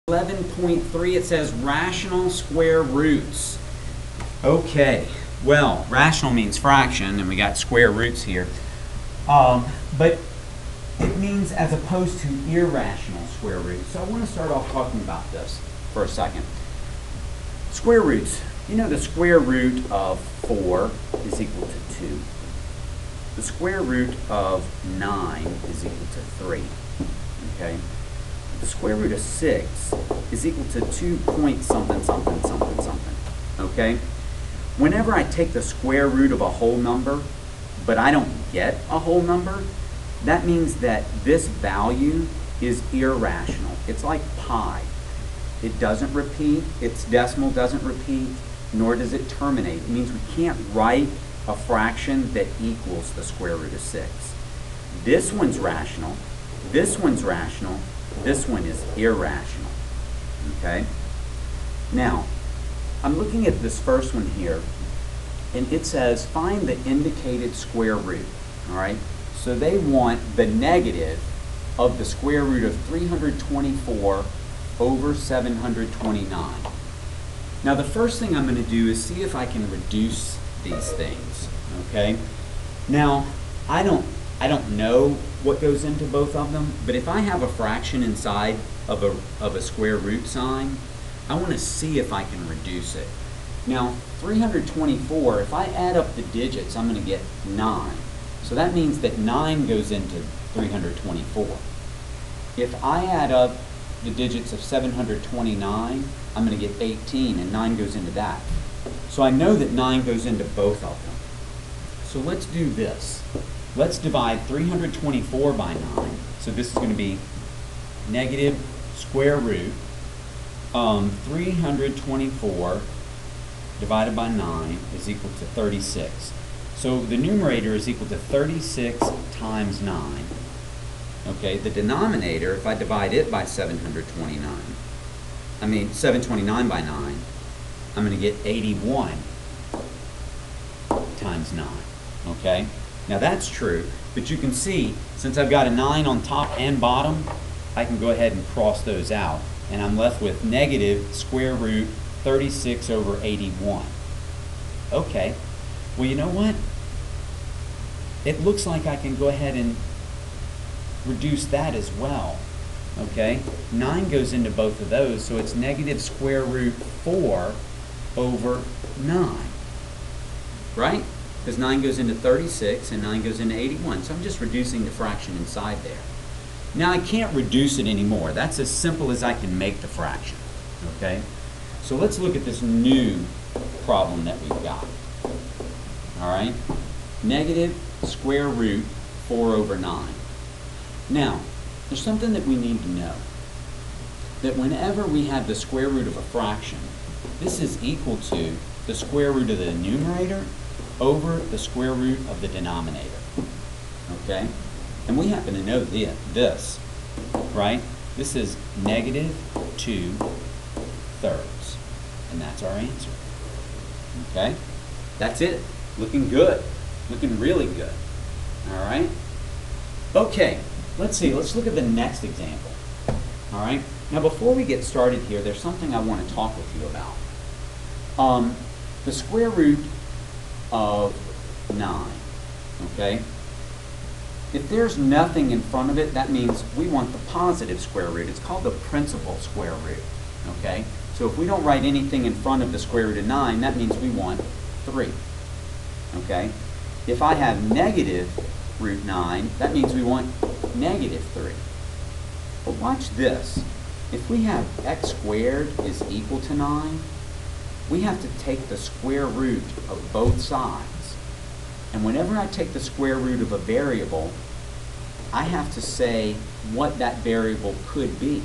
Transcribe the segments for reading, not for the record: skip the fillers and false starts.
11.3, it says rational square roots. Okay, well, rational means fraction, and we got square roots here. But it means as opposed to irrational square roots. So I want to start off talking about this for a second. Square roots. You know the square root of 4 is equal to 2. The square root of 9 is equal to 3. Okay? The square root of 6 is equal to 2 point something, something, something, something. Okay? Whenever I take the square root of a whole number, but I don't get a whole number, that means that this value is irrational. It's like pi. It doesn't repeat, its decimal doesn't repeat, nor does it terminate. It means we can't write a fraction that equals the square root of 6. This one's rational, this one's rational, this one is irrational. Okay? Now, I'm looking at this first one here, and it says find the indicated square root. All right? So they want the negative of the square root of 324 over 729. Now the first thing I'm going to do is see if I can reduce these things. Okay? Now, I don't know what goes into both of them, but if I have a fraction inside of a square root sign, I want to see if I can reduce it. Now, 324, if I add up the digits, I'm going to get 9. So that means that 9 goes into 324. If I add up the digits of 729, I'm going to get 18, and 9 goes into that. So I know that 9 goes into both of them. So let's do this. Let's divide 324 by 9. So this is going to be negative square root 324 divided by 9 is equal to 36. So the numerator is equal to 36 times 9. Okay, the denominator, if I divide it by 729 by 9, I'm going to get 81 times 9. Okay? Now that's true, but you can see, since I've got a 9 on top and bottom, I can go ahead and cross those out, and I'm left with negative square root 36 over 81. Okay, well, you know what? It looks like I can go ahead and reduce that as well. Okay, 9 goes into both of those, so it's negative square root 4 over 9. Right? Because 9 goes into 36 and 9 goes into 81. So I'm just reducing the fraction inside there. Now I can't reduce it anymore. That's as simple as I can make the fraction. Okay? So let's look at this new problem that we've got. Alright? Negative square root 4 over 9. Now, there's something that we need to know. That whenever we have the square root of a fraction, this is equal to the square root of the numerator over the square root of the denominator. Okay? And we happen to know this, right? This is negative 2/3. And that's our answer. Okay? That's it. Looking good. Looking really good. All right? Okay. Let's see. Let's look at the next example. All right? Now, before we get started here, there's something I want to talk with you about. The square root of 9, okay? If there's nothing in front of it, that means we want the positive square root. It's called the principal square root, okay? So if we don't write anything in front of the square root of 9, that means we want 3, okay? If I have negative root 9, that means we want negative 3. But watch this. If we have x squared is equal to 9, we have to take the square root of both sides. And whenever I take the square root of a variable, I have to say what that variable could be.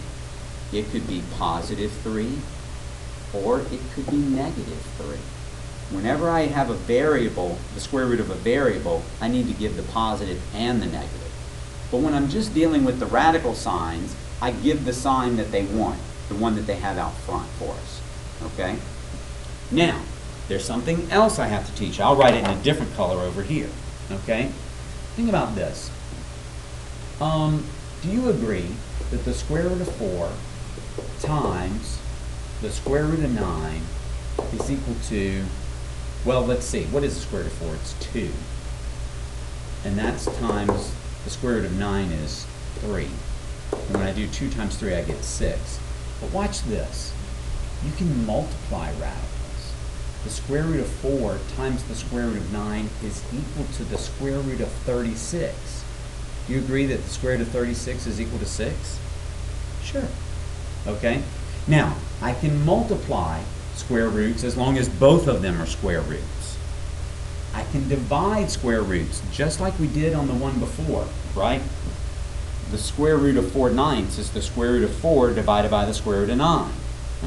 It could be positive 3, or it could be negative 3. Whenever I have a variable, the square root of a variable, I need to give the positive and the negative. But when I'm just dealing with the radical signs, I give the sign that they want, the one that they have out front for us. Okay? Now, there's something else I have to teach. I'll write it in a different color over here. Okay? Think about this. Do you agree that the square root of 4 times the square root of 9 is equal to, well, let's see, what is the square root of 4? It's 2. And that's times the square root of 9 is 3. And when I do 2 times 3, I get 6. But watch this. You can multiply radicals. The square root of 4 times the square root of 9 is equal to the square root of 36. Do you agree that the square root of 36 is equal to 6? Sure. Okay? Now, I can multiply square roots as long as both of them are square roots. I can divide square roots just like we did on the one before, right? The square root of 4/9 is the square root of 4 divided by the square root of 9.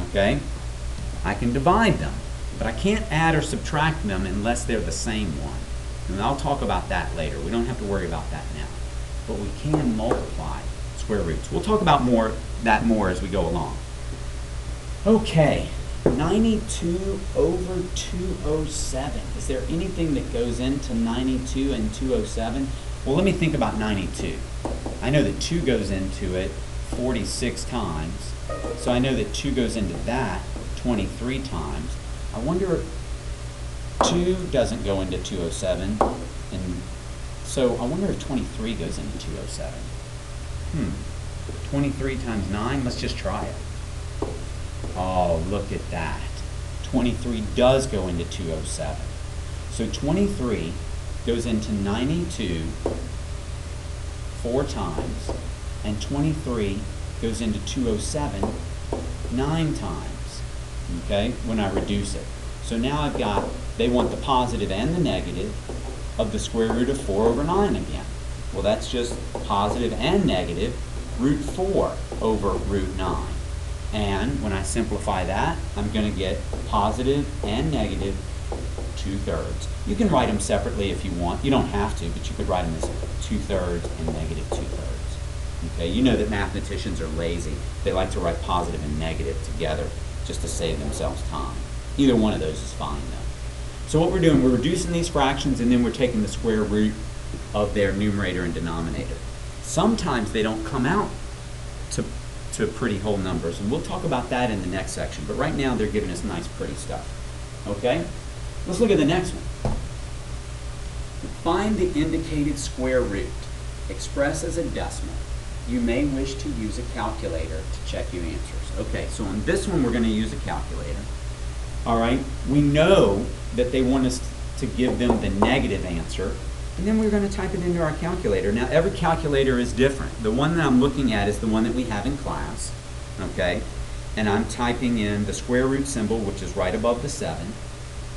Okay? I can divide them, but I can't add or subtract them unless they're the same one. And I'll talk about that later. We don't have to worry about that now. But we can multiply square roots. We'll talk about that more as we go along. Okay, 92 over 207. Is there anything that goes into 92 and 207? Well, let me think about 92. I know that 2 goes into it 46 times. So I know that 2 goes into that 23 times. I wonder if 2 doesn't go into 207. And so I wonder if 23 goes into 207. 23 times 9, let's just try it. Oh, look at that. 23 does go into 207. So 23 goes into 92 4 times, and 23 goes into 207 9 times, okay, when I reduce it. So now I've got, they want the positive and the negative of the square root of 4 over 9 again. Well, that's just positive and negative root 4 over root 9. And when I simplify that, I'm going to get positive and negative 2/3. You can write them separately if you want. You don't have to, but you could write them as 2/3 and negative 2/3. Okay, you know that mathematicians are lazy. They like to write positive and negative together just to save themselves time. Either one of those is fine though. So what we're doing, we're reducing these fractions and then we're taking the square root of their numerator and denominator. Sometimes they don't come out to pretty whole numbers, and we'll talk about that in the next section. But right now they're giving us nice pretty stuff. Okay? Let's look at the next one. Find the indicated square root. Express as a decimal. You may wish to use a calculator to check your answers. Okay, so on this one we're going to use a calculator. All right, we know that they want us to give them the negative answer, and then we're going to type it into our calculator. Now every calculator is different. The one that I'm looking at is the one that we have in class, okay? And I'm typing in the square root symbol, which is right above the 7.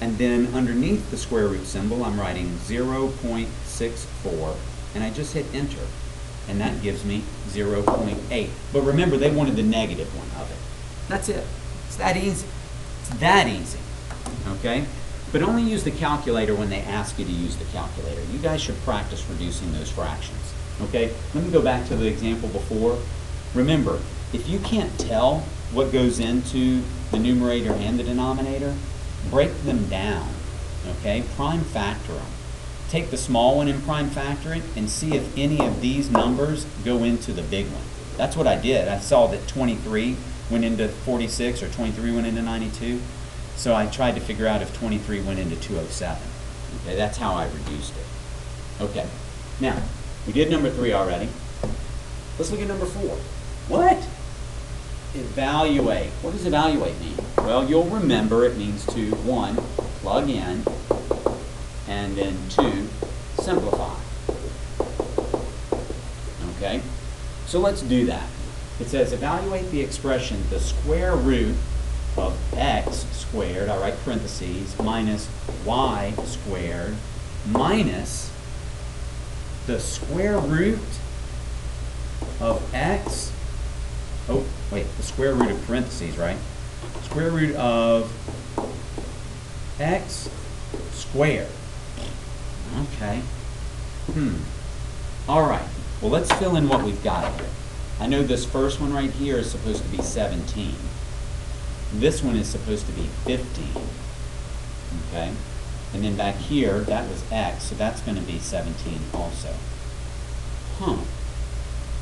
And then underneath the square root symbol, I'm writing 0.64, and I just hit enter. And that gives me 0.8. But remember, they wanted the negative one of it. That's it. It's that easy. It's that easy, okay? But only use the calculator when they ask you to use the calculator. You guys should practice reducing those fractions, okay? Let me go back to the example before. Remember, if you can't tell what goes into the numerator and the denominator, break them down, okay? Prime factor them. Take the small one and prime factor it and see if any of these numbers go into the big one. That's what I did. I saw that 23 went into 46 or 23 went into 92. So I tried to figure out if 23 went into 207. Okay, that's how I reduced it. Okay, now, we did number 3 already. Let's look at number 4. What? Evaluate. What does evaluate mean? Well, you'll remember it means to, 1, plug in, and then 2, simplify. Okay, so let's do that. It says evaluate the expression the square root of x squared, I write parentheses, minus y squared minus the square root of x, oh wait, the square root of parentheses, right? Square root of x squared. Okay. All right. Well, let's fill in what we've got here. I know this first one right here is supposed to be 17. This one is supposed to be 15. Okay. And then back here, that was x, so that's going to be 17 also.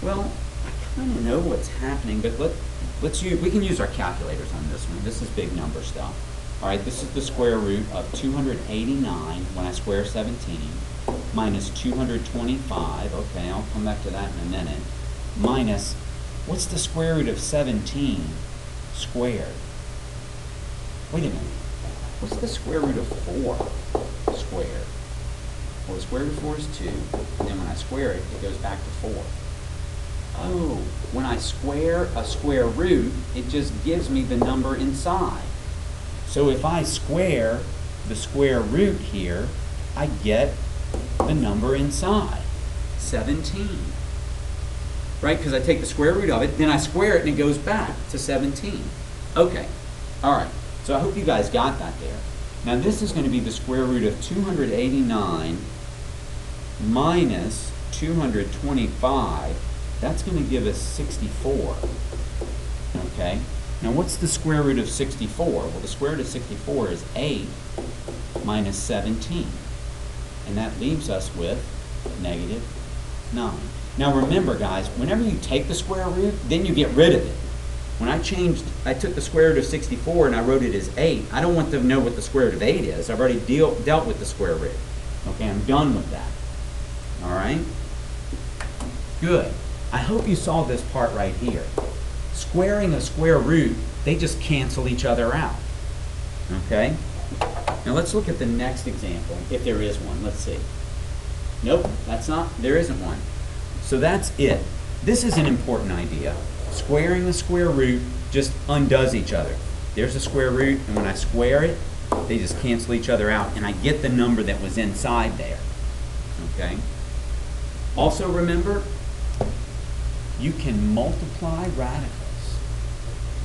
Well, I I don't know what's happening, but we can use our calculators on this one. This is big number stuff. All right, this is the square root of 289 when I square 17 minus 225. Okay, I'll come back to that in a minute. Minus, what's the square root of 17 squared? Wait a minute. What's the square root of 4 squared? Well, the square root of 4 is 2, and then when I square it, it goes back to 4. Oh, when I square a square root, it just gives me the number inside. So if I square the square root here, I get the number inside, 17. Right, because I take the square root of it, then I square it, and it goes back to 17. Okay, all right. So I hope you guys got that there. Now this is going to be the square root of 289 minus 225. That's going to give us 64. Okay? Now what's the square root of 64? Well, the square root of 64 is 8 minus 17. And that leaves us with negative 9. Now remember, guys, whenever you take the square root, then you get rid of it. When I took the square root of 64 and I wrote it as 8, I don't want them to know what the square root of 8 is. I've already dealt with the square root. Okay, I'm done with that. All right? Good. I hope you saw this part right here. Squaring a square root, they just cancel each other out. Okay? Now let's look at the next example, if there is one. Let's see. Nope, there isn't one. So that's it. This is an important idea. Squaring the square root just undoes each other. There's a square root, and when I square it, they just cancel each other out, and I get the number that was inside there. Okay? Also remember, you can multiply radicals.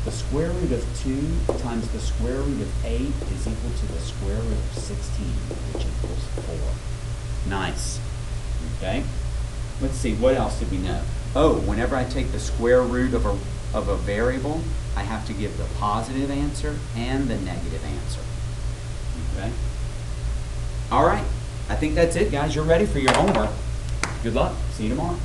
The square root of 2 times the square root of 8 is equal to the square root of 16, which equals 4. Nice. Okay? Let's see, what else did we know? Oh, whenever I take the square root of a variable, I have to give the positive answer and the negative answer. Okay? All right. I think that's it, guys. You're ready for your homework. Good luck. See you tomorrow.